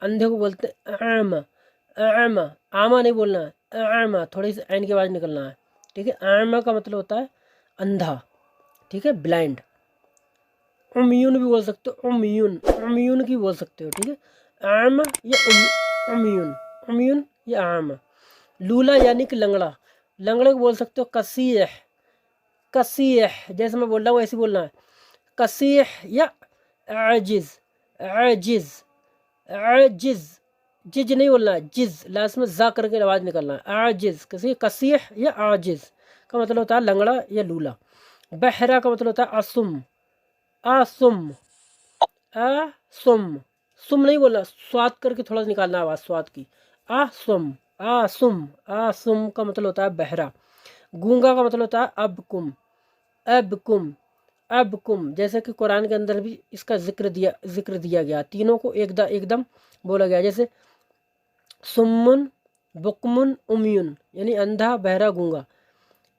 अंधे को बोलते हैं आमा। आमा, आमा नहीं बोलना है, आमा थोड़ी सी ऐन की आवाज़ निकलना है, ठीक है। आमा का मतलब होता है अंधा, ठीक है, ब्लाइंड। उम्यून भी बोल सकते हो, उम्यून, उम्यून की बोल सकते हो, ठीक है। आमा या उम्यून, उम्यून या आमा। लूला यानी कि लंगड़ा, लंगड़े को बोल सकते हो कसीह, कसीह, जैसे मैं बोल रहा हूँ ऐसे बोलना है, कसीह या आजिज, आजिज, आजिज, जिज नहीं बोलना है, जिज, लास्ट में जा करके आवाज़ निकलना है, आजिज। किसी कसीह या आजिज का मतलब होता है लंगड़ा या लूला। बहरा का मतलब होता है असुम, आसुम, आसुम, सुम नहीं बोलना, स्वाद करके थोड़ा निकालना आवाज़ स्वाद की, आसुम, आसुम, आसुम का मतलब होता है बहरा। गूंगा का मतलब होता है अबकुम, अबकुम, अबकुम। जैसे कि कुरान के अंदर भी इसका जिक्र दिया गया, तीनों को एकदम बोला गया, जैसे सुम्मुन, बुकमुन, उम्युन, यानी अंधा, बहरा, गूंगा।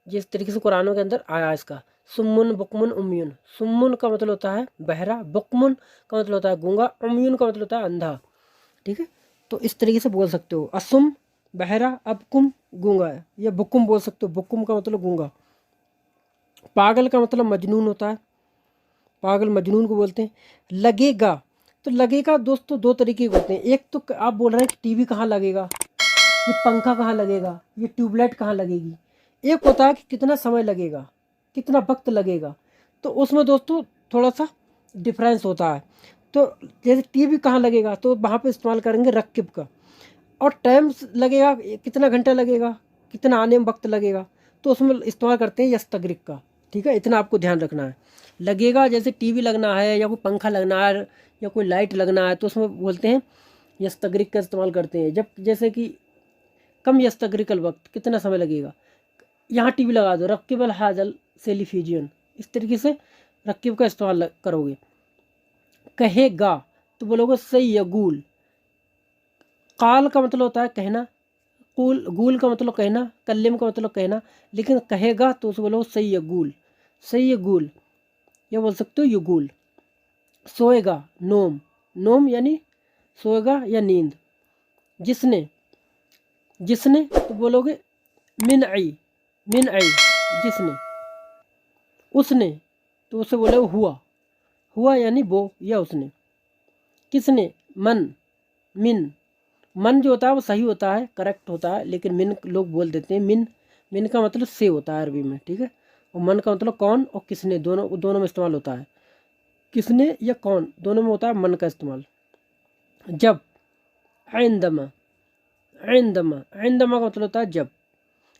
जिस तरीके से कुरानों के अंदर आया इसका, सुम्मुन, बुकमुन, उम्युन। सुम्मुन का मतलब होता है बहरा, बुकमुन का मतलब होता है गूंगा, उम्युन का मतलब होता है अंधा, ठीक है। तो इस तरीके से बोल सकते हो, असुम, बहरा, अबकुम, गूंगा, या बुकुम बोल सकते हो, बुकुम का मतलब गूंगा। पागल का मतलब मजनून होता है, पागल मजनून को बोलते हैं। लगेगा, तो लगेगा दोस्तों दो तरीके के होते हैं। एक तो आप बोल रहे हैं कि टीवी कहाँ लगेगा, ये पंखा कहाँ लगेगा, ये ट्यूबलाइट कहाँ लगेगी। एक होता है कि कितना समय लगेगा, कितना वक्त लगेगा, तो उसमें दोस्तों थोड़ा सा डिफरेंस होता है। तो जैसे टीवी कहाँ लगेगा तो वहाँ पे इस्तेमाल करेंगे रक्किब का। और टाइम लगेगा, कितना घंटा लगेगा, कितना आने में वक्त लगेगा, तो उसमें इस्तेमाल करते हैं यस्तगरिक का, ठीक है। इतना आपको ध्यान रखना है। लगेगा जैसे टीवी लगना है या कोई पंखा लगना है या कोई लाइट लगना है, तो उसमें बोलते हैं यस्तगरिक का इस्तेमाल करते हैं। जब जैसे कि कम यस्तगरिकल वक्त, कितना समय लगेगा, यहाँ टीवी लगा दो, रक्किबल हाजल सेलिफिजियन, इस तरीके से रक्किब का इस्तेमाल करोगे। कहेगा तो बोलोगे सयगूल, काल का मतलब होता है कहना, कूल, गूल का मतलब कहना, कल्लिम का मतलब कहना, लेकिन कहेगा तो उसे बोलो सयगूल, सयगूल, या बोल सकते हो युगूल। सोएगा, नोम, नोम यानी सोएगा या नींद। जिसने, जिसने तो बोलोगे मिन आई, मिन आई, जिसने। उसने तो उसे बोलोगे हुआ, हुआ यानी वो या उसने। किसने, मन, मिन, मन जो होता है वो सही होता है, करेक्ट होता है, लेकिन मिन लोग बोल देते हैं। मिन, मिन का मतलब से होता है अरबी में, ठीक है। और मन का मतलब कौन और किसने, दोनों दोनों में इस्तेमाल होता है। किसने या कौन दोनों में होता है मन का इस्तेमाल। जब, आइंदमा, आइंदमा, आइंदमा का मतलब होता है जब।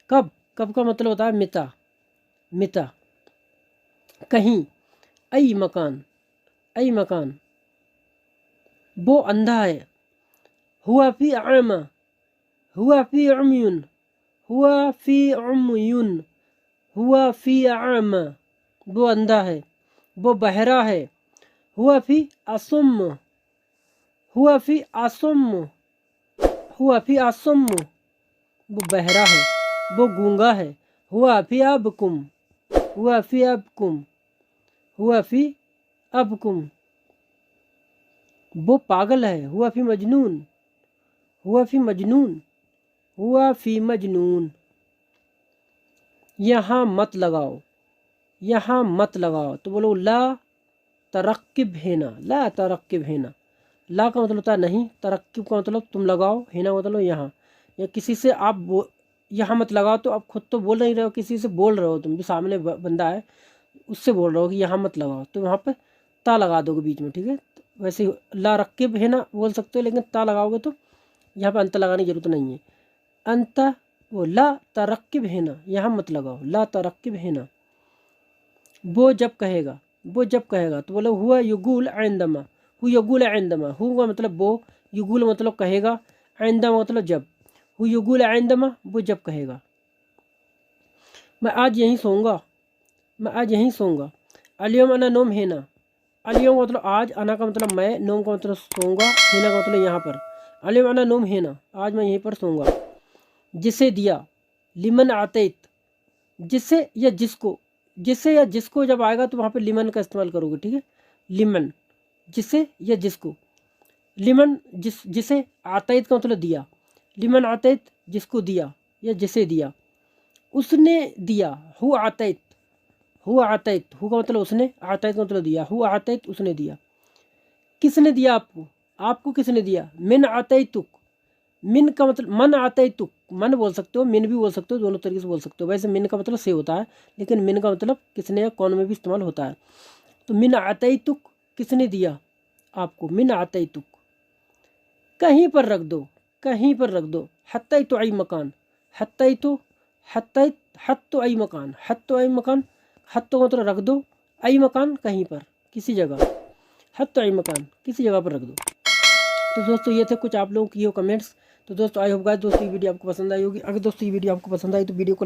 कब, कब का मतलब होता है मिता, मिता। कहीं, अई मकान, अई मकान। वो अंधा है, हुआ फी आमा, हुआ फी उम्युन, हुआ फी उम्युन, हुआ फी आमा। वो अंधा है, वो बहरा है, हुआ फी असुम, हुआ फी असुम, हुआ फी असुम। वो बहरा है, वो गूंगा है, हुआ फी अबकुम, हुआ फी अबकुम, हुआ फी अबकुम। वो पागल है, हुआ फी मजनून, हुआ फी मजनून, हुआ फी मजनून। यहाँ मत लगाओ, यहाँ मत लगाओ तो बोलो ला तरक्किब हेना, ला तरक्किब हेना। ला का मतलब होता है नहीं, तरक्किब का मतलब तुम लगाओ, हेना का मतलब यहाँ। या किसी से आप यहाँ मत लगाओ तो आप खुद तो बोल नहीं रहे हो, किसी से बोल रहे हो, तुम भी सामने बंदा है उससे बोल रहे हो कि यहाँ मत लगाओ, तो वहाँ पे ता लगा दोगे बीच में, ठीक है। वैसे ही ला रक्किब हेना बोल सकते हो, लेकिन ता लगाओगे तो यहाँ पे अंत लगाने की जरूरत नहीं है। अंत, वो ला तरक्किब हेना, यहाँ मत लगाओ, ला तरक्किब हेना। वो जब कहेगा, वो जब कहेगा तो बोलो हुआ युगुल आइंदमा, हु युगुल आइंदमा। हु का मतलब वो, युगुल मतलब कहेगा, आइंदमा मतलब जब। हु युगुल आइंदमा, वो जब कहेगा। मैं आज यहीं सोऊंगा, मैं आज यहीं सोऊंगा। अलियम अना नोम हेना, अलियम का मतलब आज, अना का मतलब मैं, नोम का मतलब सोऊंगा, हेना का मतलब यहाँ पर। अलियम अना नोम हेना, आज मैं यहीं पर सोऊंगा। जिसे दिया, लिमन आतेत, जिसे या जिसको, जिसे या जिसको जब आएगा तो वहाँ पे लिमन का इस्तेमाल करोगे, ठीक है। लिमन, जिसे या जिसको। लिमन जिसे, आतैत का मतलब दिया, लिमन आतैत जिसको दिया या जिसे दिया, उसने दिया, हु आतैत, हु आतैत, हु का मतलब उसने, आतैत का मतलब दिया, हु आतैत उसने दिया। किसने दिया आपको, आपको किसने दिया, मिन आतैतुक, मिन का मतलब मन आतैतुक, मन बोल सकते हो, मिन भी बोल सकते हो, दोनों तरीके से बोल सकते हो। वैसे मिन का मतलब से होता है, लेकिन मिन का मतलब किसने या कौन में भी इस्तेमाल होता है। तो मिन आतैतुक, किसने दिया आपको, मिन आतैतुक। कहीं पर रख दो, कहीं पर रख दो, हत्तई तो आई मकान, हत्तई तो, हत्तई, हत तो आई मकान, हत तो आई मकान, हत तो मतलब रख दो, आई मकान कहीं पर, किसी जगह, हत तो आई मकान किसी जगह पर रख दो। तो दोस्तों ये थे कुछ आप लोगों की ये कमेंट्स। तो दोस्तों आई होप गाइस दोस्तों ये वीडियो आपको पसंद आई होगी। अगर दोस्तों ये वीडियो आपको पसंद आई तो वीडियो को